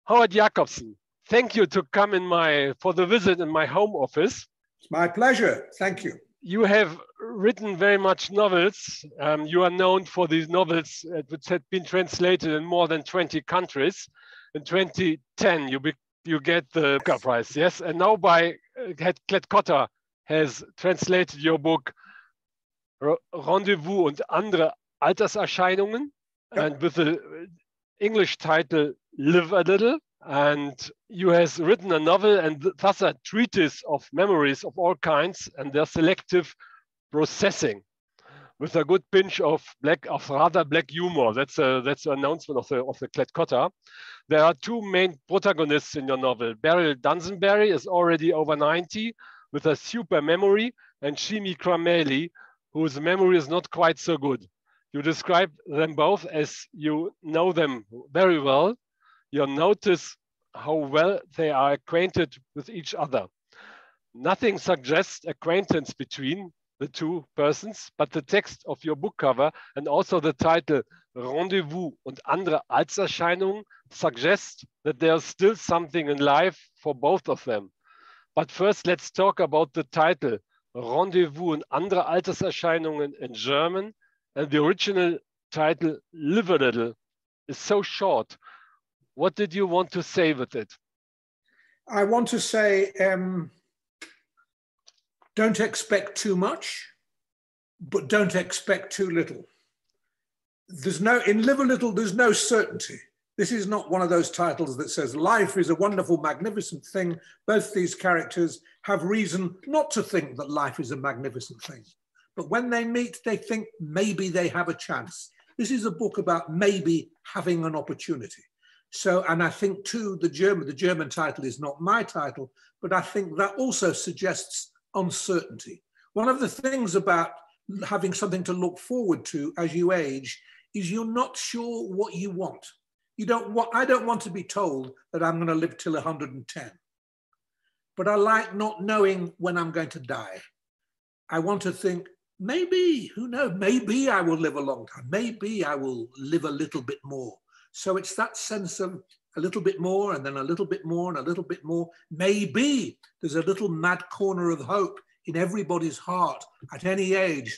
Howard Jacobson, thank you to come for the visit in my home office. It's my pleasure. Thank you. You have written very much novels. You are known for these novels which had been translated in more than 20 countries. In 2010, you get the Booker Prize, yes? And now Klett-Cotta has translated your book Rendezvous und andere Alterserscheinungen, and with the English title Live a Little. And you have written a novel and thus a treatise of memories of all kinds and their selective processing, with a good pinch of rather black humor. That's an announcement of the Klett-Cotta. There are two main protagonists in your novel. Beryl Dunsonbury is already over 90 with a super memory, and Shimi Crameli, whose memory is not quite so good. You describe them both as you know them very well. You notice how well they are acquainted with each other. Nothing suggests acquaintance between the two persons, but the text of your book cover and also the title Rendezvous und andere Alterserscheinungen suggests that there's still something in life for both of them. But first, let's talk about the title Rendezvous und andere Alterserscheinungen in German, and the original title Live a Little is so short. What did you want to say with it? I want to say, don't expect too much, but don't expect too little. In Live a Little, there's no certainty. This is not one of those titles that says life is a wonderful, magnificent thing. Both these characters have reason not to think that life is a magnificent thing. But when they meet, they think maybe they have a chance. This is a book about maybe having an opportunity. So, and I think too, the German title is not my title, but I think that also suggests uncertainty. One of the things about having something to look forward to as you age is you're not sure what you want. I don't want to be told that I'm going to live till 110, but I like not knowing when I'm going to die. I want to think, maybe, who knows, maybe I will live a long time. Maybe I will live a little bit more. So it's that sense of a little bit more and then a little bit more and a little bit more. Maybe there's a little mad corner of hope in everybody's heart at any age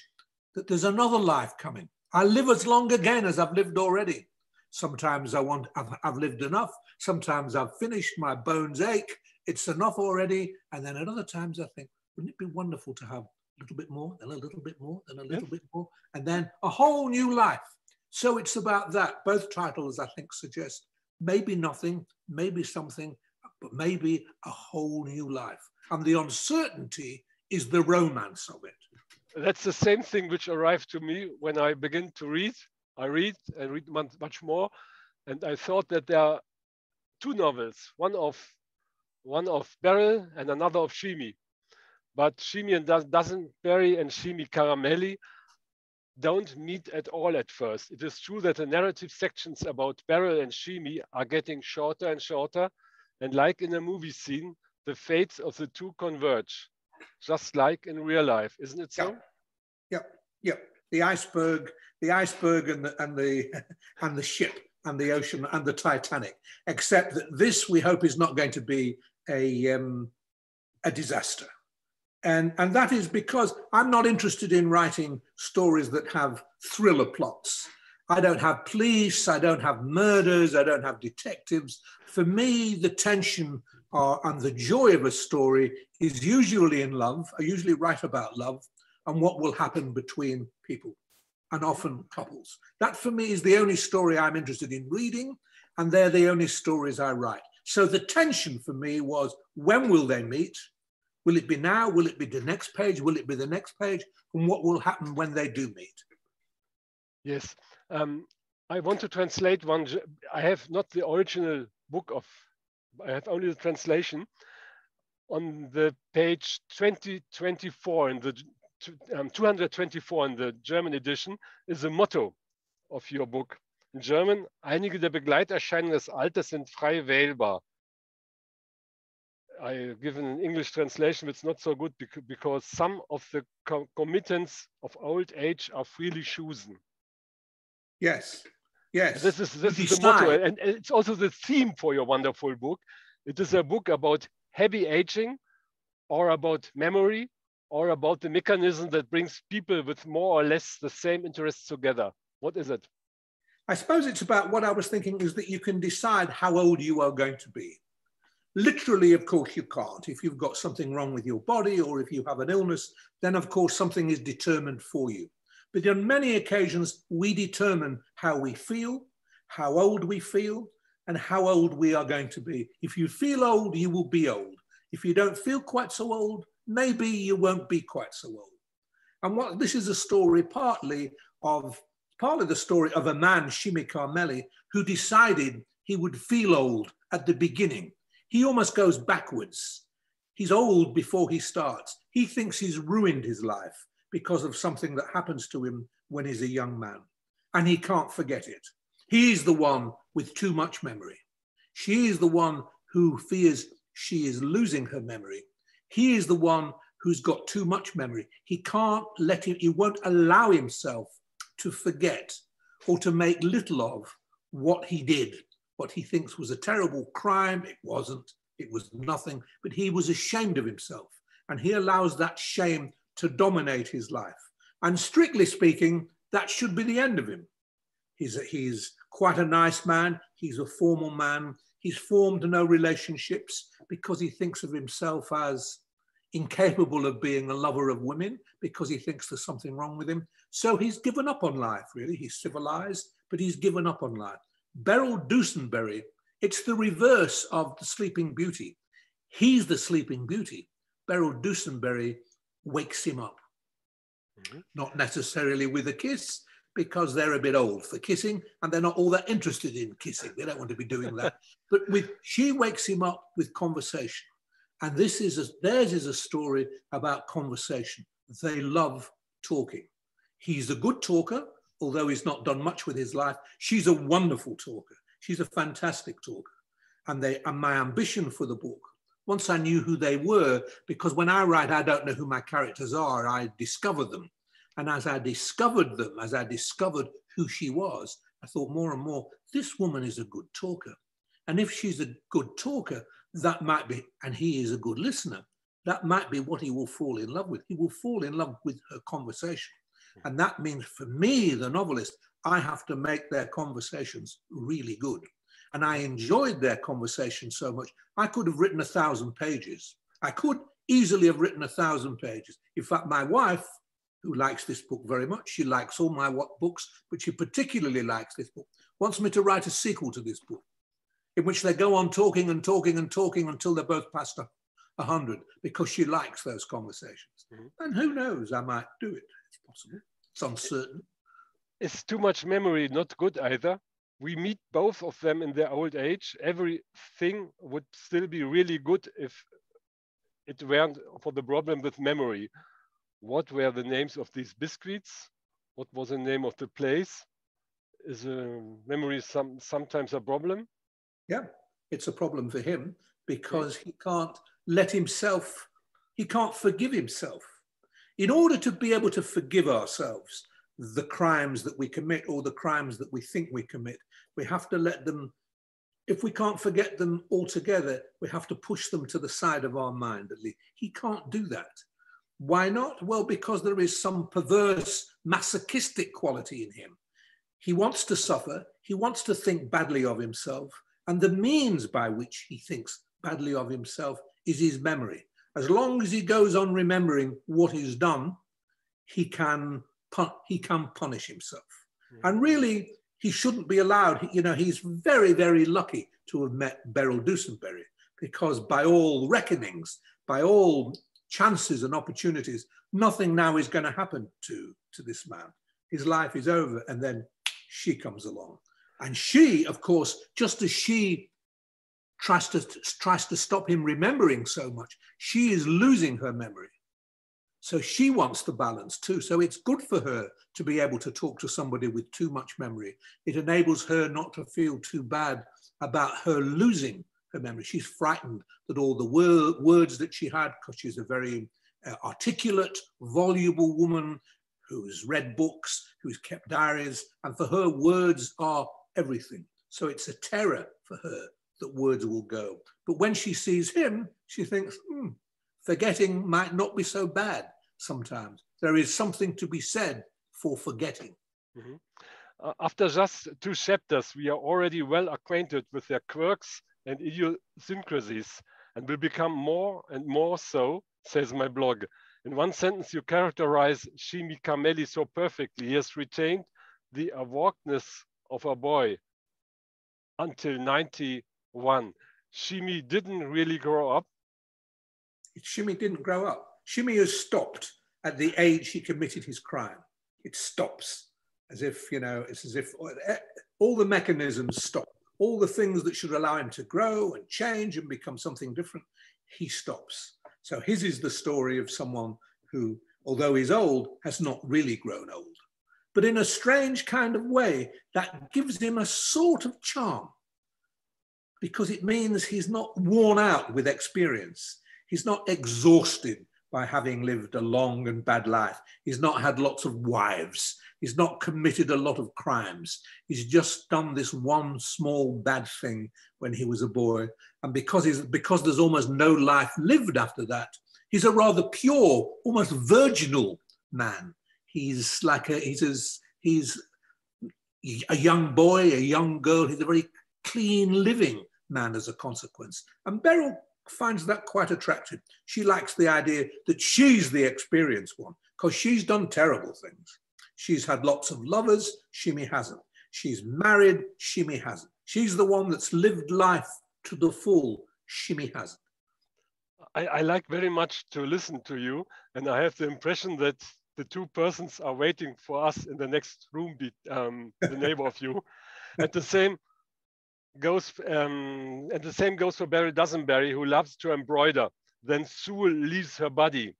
that there's another life coming. I'll live as long again as I've lived already. Sometimes I've lived enough. Sometimes I've finished, my bones ache. It's enough already. And then at other times I think, wouldn't it be wonderful to have a little bit more, then a little bit more, then a little bit more, and then a whole new life. So it's about that. Both titles, I think, suggest maybe nothing, maybe something, but maybe a whole new life. And the uncertainty is the romance of it. That's the same thing which arrived to me when I begin to read. I read and read much more. And I thought that there are two novels, one of Beryl and another of Shimi. But Shimi and Dunsonbury and Shimi Caramelli don't meet at all at first. It is true that the narrative sections about Beryl and Shimi are getting shorter and shorter. And like in a movie scene, the fates of the two converge, just like in real life, isn't it so? Yeah. The iceberg and the ship and the ocean and the Titanic. Except that this, we hope, is not going to be a disaster. And that is because I'm not interested in writing stories that have thriller plots. I don't have police, I don't have murders, I don't have detectives. For me, the tension and the joy of a story is usually in love. I usually write about love and what will happen between people, and often couples. That for me is the only story I'm interested in reading, and they're the only stories I write. So the tension for me was, when will they meet? Will it be now? Will it be the next page? Will it be the next page? And what will happen when they do meet? Yes. I want to translate one. I have not the original book I have only the translation. On the page 2024 in the 224 in the German edition is the motto of your book. In German, einige der Begleiterscheinungen des Alters sind frei wählbar. I give an English translation, it's not so good because some of the committants of old age are freely chosen. Yes. Yes. This is the motto, decide. and it's also the theme for your wonderful book. It is a book about heavy aging, or about memory, or about the mechanism that brings people with more or less the same interests together. What is it? I suppose it's about what I was thinking is that you can decide how old you are going to be. Literally, of course, you can't. If you've got something wrong with your body or if you have an illness, then of course something is determined for you. But on many occasions, we determine how we feel, how old we feel, and how old we are going to be. If you feel old, you will be old. If you don't feel quite so old, maybe you won't be quite so old. And what this is a story partly the story of a man, Shimi Karmeli, who decided he would feel old at the beginning. He almost goes backwards. He's old before he starts. He thinks he's ruined his life because of something that happens to him when he's a young man. And he can't forget it. He's the one with too much memory. She is the one who fears she is losing her memory. He is the one who's got too much memory. He won't allow himself to forget or to make little of what he did, what he thinks was a terrible crime. It wasn't, it was nothing, but he was ashamed of himself. And he allows that shame to dominate his life. And strictly speaking, that should be the end of him. He's quite a nice man. He's a formal man. He's formed no relationships because he thinks of himself as incapable of being a lover of women, because he thinks there's something wrong with him. So he's given up on life, really. He's civilized, but he's given up on life. Beryl Dusenberry, it's the reverse of the Sleeping Beauty. He's the Sleeping Beauty. Beryl Dusenberry wakes him up. Not necessarily with a kiss, because they're a bit old for kissing and they're not all that interested in kissing. They don't want to be doing that. But she wakes him up with conversation. And theirs is a story about conversation. They love talking. He's a good talker, although he's not done much with his life. She's a wonderful talker. She's a fantastic talker. And my ambition for the book, once I knew who they were, because when I write, I don't know who my characters are, I discover them. And as I discovered them, as I discovered who she was, I thought more and more, this woman is a good talker. And if she's a good talker, that might be, and he is a good listener, that might be what he will fall in love with. He will fall in love with her conversation. And that means for me, the novelist, I have to make their conversations really good. And I enjoyed their conversation so much. I could have written 1,000 pages. I could easily have written 1,000 pages. In fact, my wife, who likes this book very much, she likes all my books, but she particularly likes this book, wants me to write a sequel to this book, in which they go on talking and talking and talking until they're both past 100, because she likes those conversations. And who knows, I might do it. It's possible. It's uncertain. Is too much memory not good either? We meet both of them in their old age. Everything would still be really good if it weren't for the problem with memory. What were the names of these biscuits? What was the name of the place? Is memory sometimes a problem? Yeah, it's a problem for him because he can't let himself, he can't forgive himself. In order to be able to forgive ourselves the crimes that we commit or the crimes that we think we commit, we have to let them, if we can't forget them altogether, we have to push them to the side of our mind at least. He can't do that. Why not? Well, because there is some perverse masochistic quality in him. He wants to suffer, he wants to think badly of himself, and the means by which he thinks badly of himself is his memory. As long as he goes on remembering what he's done, he can punish himself. And really, he shouldn't be allowed. You know, he's very, very lucky to have met Beryl Dusenberry, because by all reckonings, by all chances and opportunities, nothing now is going to happen to this man. His life is over, and then she comes along. And she, of course, just as she tries to stop him remembering so much, she is losing her memory. So she wants the balance too. So it's good for her to be able to talk to somebody with too much memory. It enables her not to feel too bad about her losing her memory. She's frightened that all the words that she had, because she's a very articulate, voluble woman who's read books, who's kept diaries, and for her, words are everything. So it's a terror for her that words will go. But when she sees him, she thinks, forgetting might not be so bad sometimes. There is something to be said for forgetting. Mm-hmm. After just 2 chapters, we are already well acquainted with their quirks and idiosyncrasies, and will become more and more so, says my blog. In one sentence, you characterize Shimi Kameli so perfectly. He has retained the awokeness of a boy until 91. Shimi didn't really grow up. Shimi didn't grow up. Shimi has stopped at the age he committed his crime. It stops. As if, it's as if all the mechanisms stop. All the things that should allow him to grow and change and become something different, he stops. So his is the story of someone who, although he's old, has not really grown old. But in a strange kind of way, that gives him a sort of charm, because it means he's not worn out with experience. He's not exhausted by having lived a long and bad life. He's not had lots of wives. He's not committed a lot of crimes. He's just done this one small bad thing when he was a boy. And because there's almost no life lived after that, he's a rather pure, almost virginal man. He's a young boy, a young girl. He's a very clean living man as a consequence. And Beryl finds that quite attractive. She likes the idea that she's the experienced one, because she's done terrible things. She's had lots of lovers, Shimi hasn't. She's married, Shimi hasn't. She's the one that's lived life to the full, Shimi hasn't. I like very much to listen to you, and I have the impression that the 2 persons are waiting for us in the next room, the neighbor of you. And the same goes for Beryl Dusenberry, who loves to embroider. Then Sewell leaves her body.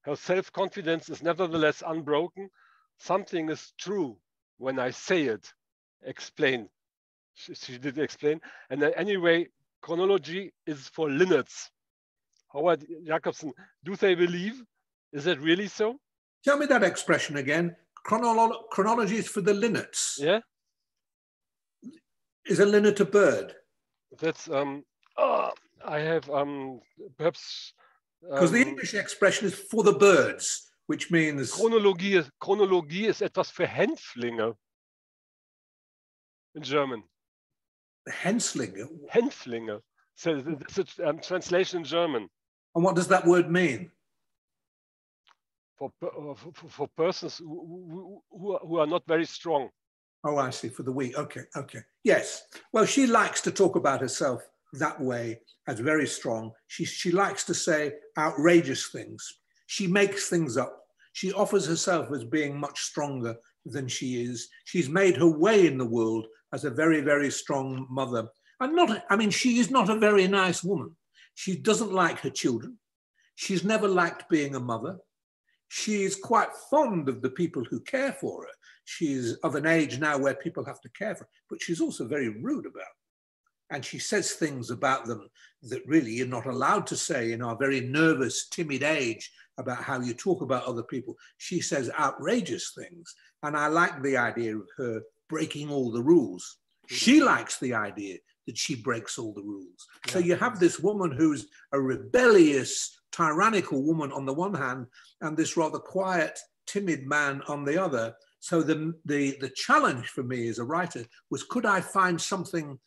Her self-confidence is nevertheless unbroken. Something is true when I say it. Explain. She did explain. And anyway, chronology is for linnets. Howard Jacobson, do they believe? Is that really so? Tell me that expression again. Chronology is for the linnets. Yeah. Is a linnet a bird? That's I have perhaps because the English expression is for the birds, which means Chronologie ist etwas für Hänflinge in German. Hänflinge. Hänflinge. So that's a translation in German. And what does that word mean? For persons who are not very strong. Oh, I see, for the weak. Okay. Yes. Well, she likes to talk about herself that way, as very strong. She likes to say outrageous things. She makes things up. She offers herself as being much stronger than she is. She's made her way in the world as a very, very strong mother. She is not a very nice woman. She doesn't like her children. She's never liked being a mother. She is quite fond of the people who care for her. She's of an age now where people have to care for her, but she's also very rude about them. And she says things about them that really you're not allowed to say in our very nervous, timid age about how you talk about other people. She says outrageous things. And I like the idea of her breaking all the rules. She likes the idea that she breaks all the rules. Yeah. So you have this woman who's a rebellious, tyrannical woman on the one hand, and this rather quiet, timid man on the other. So the challenge for me as a writer was, could I find something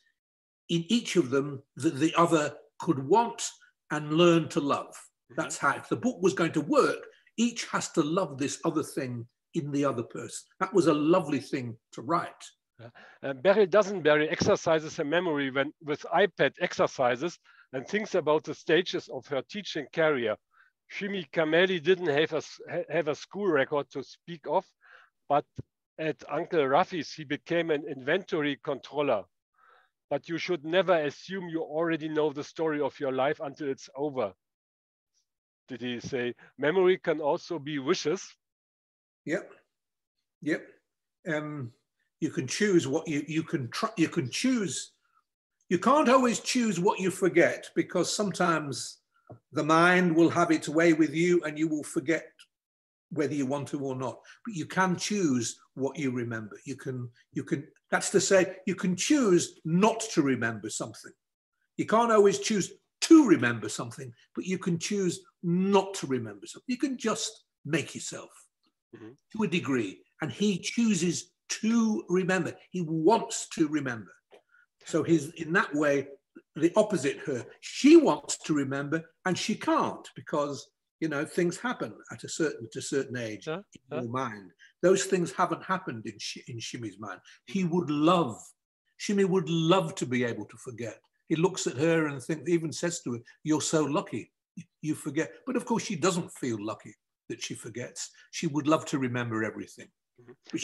in each of them that the other could want and learn to love? That's how, if the book was going to work, each has to love this other thing in the other person. That was a lovely thing to write. Beryl Dusenberry exercises her memory with iPad exercises and thinks about the stages of her teaching career. Shimi Kameli didn't have a school record to speak of, but at Uncle Rafi's, he became an inventory controller. But you should never assume you already know the story of your life until it's over. Did he say? Memory can also be wishes. Yep. You can choose what you can choose. You can't always choose what you forget, because sometimes the mind will have its way with you and you will forget whether you want to or not. But you can choose what you remember. You can, that's to say, you can choose not to remember something. You can't always choose to remember something, but you can choose not to remember something. You can just make yourself to a degree. And he chooses to remember. He wants to remember. So he's in that way, the opposite her. She wants to remember and she can't because, you know, things happen at a certain age in your mind. Those things haven't happened in Shimi's mind. Shimi would love to be able to forget. He looks at her and even says to her, "You're so lucky, you forget." But of course, she doesn't feel lucky that she forgets. She would love to remember everything. But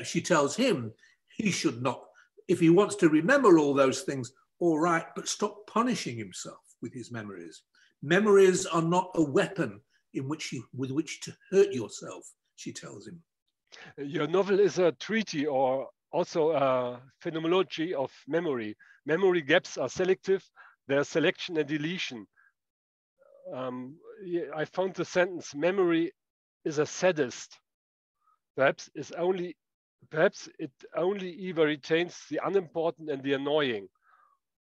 she tells him he should not. If he wants to remember all those things, all right, but stop punishing himself with his memories. Memories are not a weapon with which to hurt yourself, she tells him. Your novel is a treatise or also a phenomenology of memory. Memory gaps are selective. There's selection and deletion. I found the sentence, memory is a sadist. Perhaps it only ever retains the unimportant and the annoying.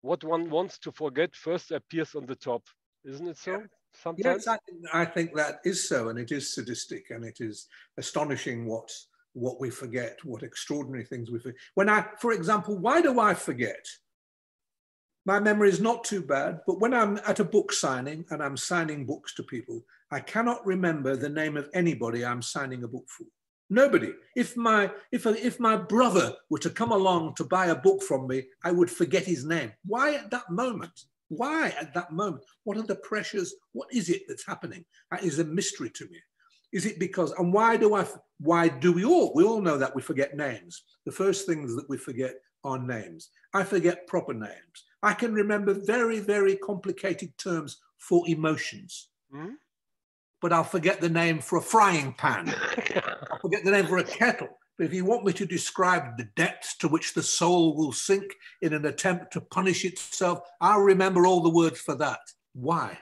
What one wants to forget first appears on the top. Isn't it so? Yeah. Sometimes? Yes, I think that is so, and it is sadistic, and it is astonishing what we forget, what extraordinary things we forget. For example, why do I forget? My memory is not too bad, but when I'm at a book signing and I'm signing books to people, I cannot remember the name of anybody I'm signing a book for. Nobody. If my brother were to come along to buy a book from me, I would forget his name. Why at that moment? Why at that moment? What are the pressures? What is it that's happening? That is a mystery to me. Is it because, and why do we all know that we forget names. The first things that we forget are names. I forget proper names. I can remember very, very complicated terms for emotions. Mm-hmm. But I'll forget the name for a frying pan. I'll forget the name for a kettle. But if you want me to describe the depths to which the soul will sink in an attempt to punish itself, I'll remember all the words for that. Why?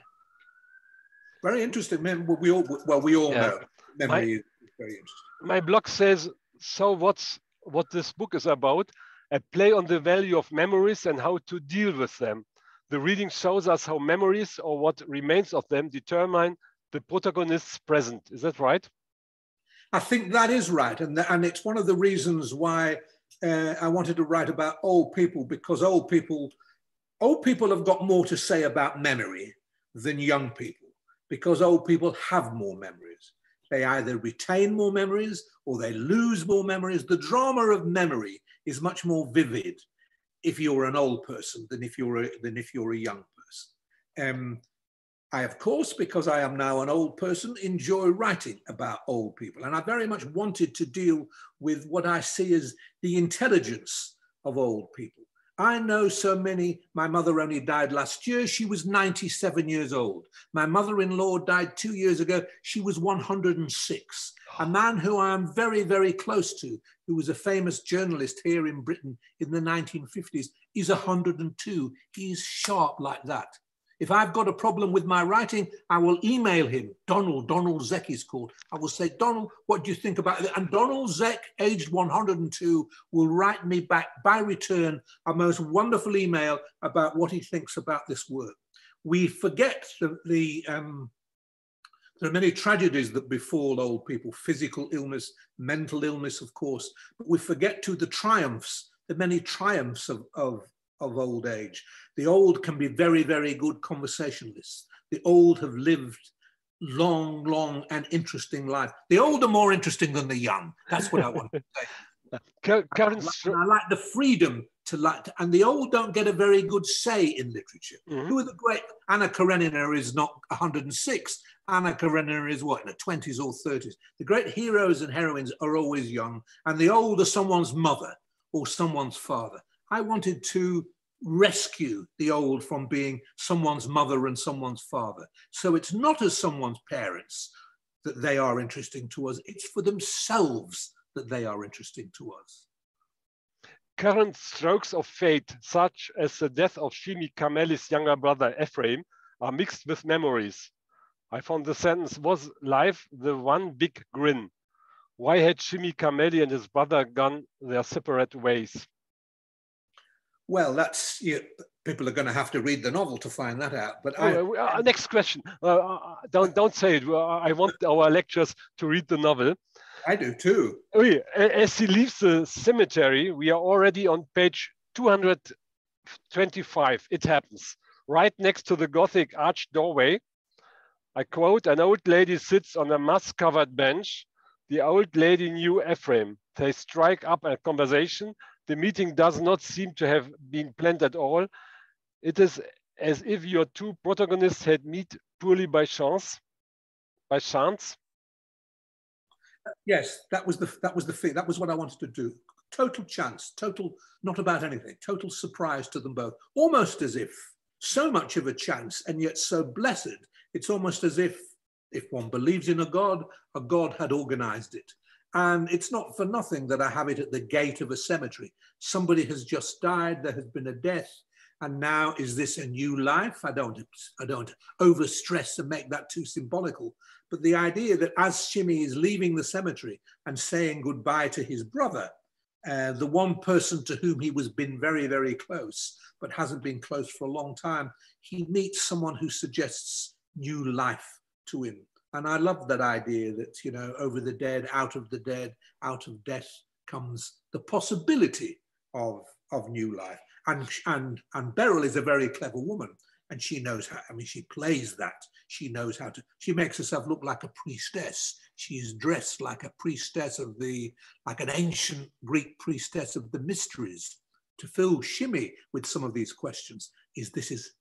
Very interesting. We all know memory is very interesting. My blog says, so what this book is about, a play on the value of memories and how to deal with them. The reading shows us how memories or what remains of them determine the protagonist's present. Is that right? I think that is right. And it's one of the reasons why I wanted to write about old people, because old people have got more to say about memory than young people, because old people have more memories. They either retain more memories or they lose more memories. The drama of memory is much more vivid if you're an old person than if you're a young person. I, of course, because I am now an old person, enjoy writing about old people. And I very much wanted to deal with what I see as the intelligence of old people. I know so many. My mother only died last year. She was 97 years old. My mother-in-law died 2 years ago. She was 106. A man who I am very, very close to, who was a famous journalist here in Britain in the 1950s, is 102. He's sharp like that. If I've got a problem with my writing, I will email him. Donald Zeck is called. I will say, Donald, what do you think about it? And Donald Zeck, aged 102, will write me back by return a most wonderful email about what he thinks about this work. We forget there are many tragedies that befall old people, physical illness, mental illness, of course, but we forget too the triumphs, the many triumphs of old age. The old can be very, very good conversationalists. The old have lived long, long and interesting life. The old are more interesting than the young. That's what I want to say. I like the freedom and the old don't get a very good say in literature. Mm-hmm. Who are the great? Anna Karenina is not 106. Anna Karenina is what, in the 20s or 30s. The great heroes and heroines are always young, and the old are someone's mother or someone's father. I wanted to rescue the old from being someone's mother and someone's father. So it's not as someone's parents that they are interesting to us. It's for themselves that they are interesting to us. Current strokes of fate, such as the death of Shimi Kameli's younger brother Ephraim, are mixed with memories. I found the sentence, was life the one big grin? Why had Jimmy Carmelli and his brother gone their separate ways? Well, that's, people are going to have to read the novel to find that out. But next question. Don't say it. I want our lecturers to read the novel. I do too. As he leaves the cemetery, we are already on page 225. It happens. Right next to the Gothic arched doorway, I quote, an old lady sits on a moss-covered bench. The old lady knew Ephraim. They strike up a conversation. The meeting does not seem to have been planned at all. It is as if your two protagonists had met purely by chance. By chance. Yes, that was the thing. That was what I wanted to do. Total chance, total, not about anything, total surprise to them both. Almost as if so much of a chance and yet so blessed. It's almost as if one believes in a God had organized it. And it's not for nothing that I have it at the gate of a cemetery. Somebody has just died, there has been a death, and now is this a new life? I don't overstress and make that too symbolical. But the idea that as Shimmy is leaving the cemetery and saying goodbye to his brother, the one person to whom he was been very, very close, but hasn't been close for a long time, he meets someone who suggests new life to him. And I love that idea that, over the dead, out of death comes the possibility of new life. And Beryl is a very clever woman, and she knows how, she plays that. She knows how to, she makes herself look like a priestess. She is dressed like a priestess like an ancient Greek priestess of the mysteries, to fill Shimmy with some of these questions. Is this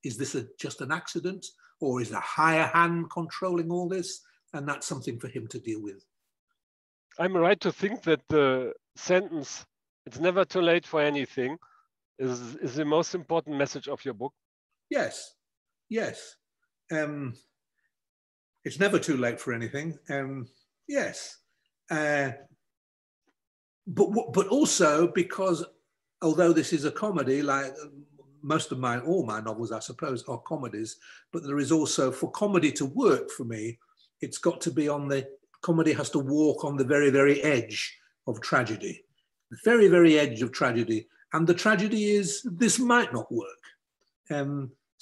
just an accident? Or is a higher hand controlling all this? And that's something for him to deal with. I'm right to think that the sentence, it's never too late for anything, is the most important message of your book? Yes, yes. It's never too late for anything. Yes. But also because, although this is a comedy, like all my novels, I suppose, are comedies, but there is also, for comedy to work for me, it's got to be comedy has to walk on the very, very edge of tragedy, the very, very edge of tragedy. And the tragedy is, this might not work.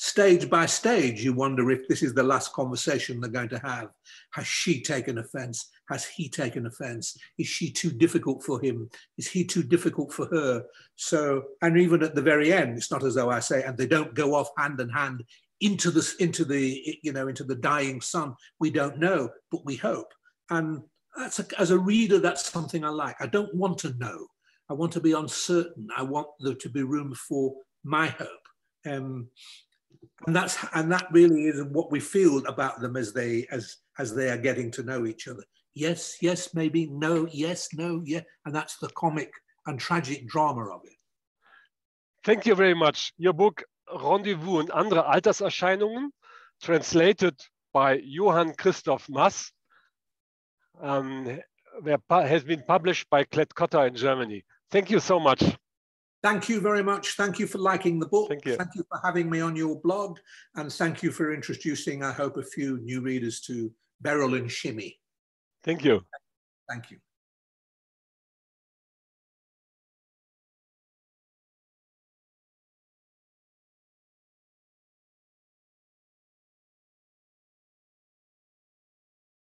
Stage by stage, you wonder if this is the last conversation they're going to have. Has she taken offense? Has he taken offense? Is she too difficult for him? Is he too difficult for her? So, and even at the very end, it's not as though I say, and they don't go off hand in hand into the dying sun. We don't know, but we hope. And as a reader, that's something I like. I don't want to know. I want to be uncertain. I want there to be room for my hope. And that really is what we feel about them as they are getting to know each other. Yes, yes, maybe, no, yes, no, yeah. And that's the comic and tragic drama of it. Thank you very much. Your book, Rendezvous und andere Alterserscheinungen, translated by Johann Christoph Mass, has been published by Klett-Cotta in Germany. Thank you so much. Thank you very much. Thank you for liking the book. Thank you. Thank you for having me on your blog. And thank you for introducing, I hope, a few new readers to Beryl and Shimmy. Thank you. Thank you.